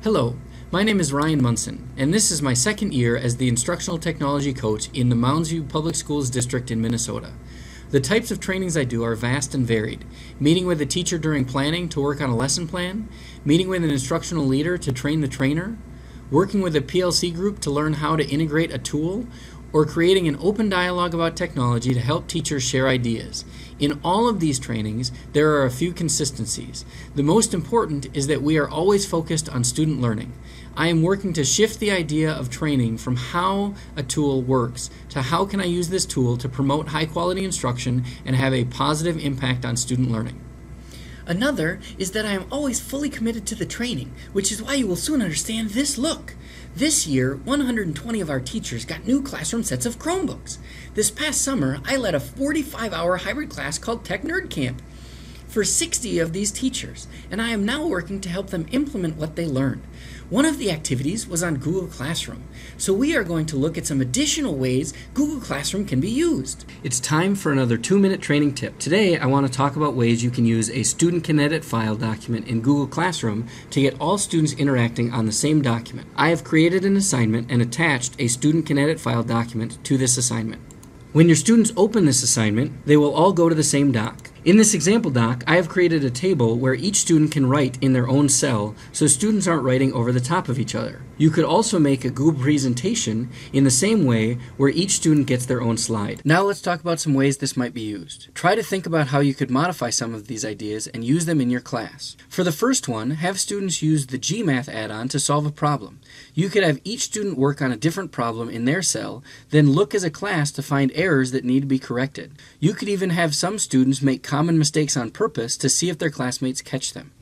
Hello, my name is Ryan Munson, and this is my second year as the Instructional Technology Coach in the Mounds View Public Schools District in Minnesota. The types of trainings I do are vast and varied. Meeting with a teacher during planning to work on a lesson plan, meeting with an instructional leader to train the trainer, working with a PLC group to learn how to integrate a tool, or creating an open dialogue about technology to help teachers share ideas. In all of these trainings, there are a few consistencies. The most important is that we are always focused on student learning. I am working to shift the idea of training from how a tool works to how can I use this tool to promote high quality instruction and have a positive impact on student learning. Another is that I am always fully committed to the training, which is why you will soon understand this look. This year, 120 of our teachers got new classroom sets of Chromebooks. This past summer, I led a 45-hour hybrid class called Tech Nerd Camp for 60 of these teachers, and I am now working to help them implement what they learned. One of the activities was on Google Classroom, so we are going to look at some additional ways Google Classroom can be used. It's time for another 2-minute training tip. Today I want to talk about ways you can use a student can edit file document in Google Classroom to get all students interacting on the same document. I have created an assignment and attached a student can edit file document to this assignment. When your students open this assignment, they will all go to the same doc. In this example doc, I have created a table where each student can write in their own cell so students aren't writing over the top of each other. You could also make a Google presentation in the same way where each student gets their own slide. Now let's talk about some ways this might be used. Try to think about how you could modify some of these ideas and use them in your class. For the first one, have students use the GMath add-on to solve a problem. You could have each student work on a different problem in their cell, then look as a class to find errors that need to be corrected. You could even have some students make common mistakes on purpose to see if their classmates catch them.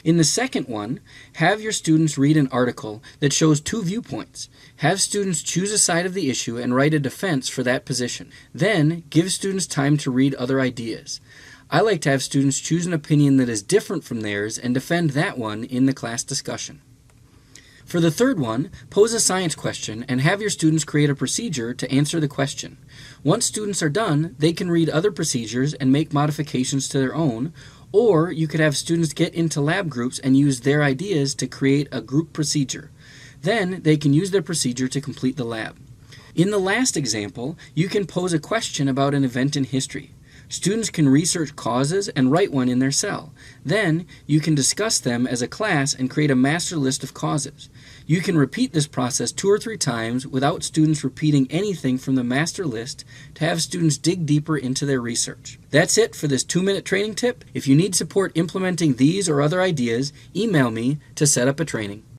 In the second one, have your students read an article that shows two viewpoints. Have students choose a side of the issue and write a defense for that position. Then, give students time to read other ideas. I like to have students choose an opinion that is different from theirs and defend that one in the class discussion. For the third one, pose a science question and have your students create a procedure to answer the question. Once students are done, they can read other procedures and make modifications to their own, or you could have students get into lab groups and use their ideas to create a group procedure. Then they can use their procedure to complete the lab. In the last example, you can pose a question about an event in history. Students can research causes and write one in their cell. Then, you can discuss them as a class and create a master list of causes. You can repeat this process 2 or 3 times without students repeating anything from the master list to have students dig deeper into their research. That's it for this 2-minute training tip. If you need support implementing these or other ideas, email me to set up a training.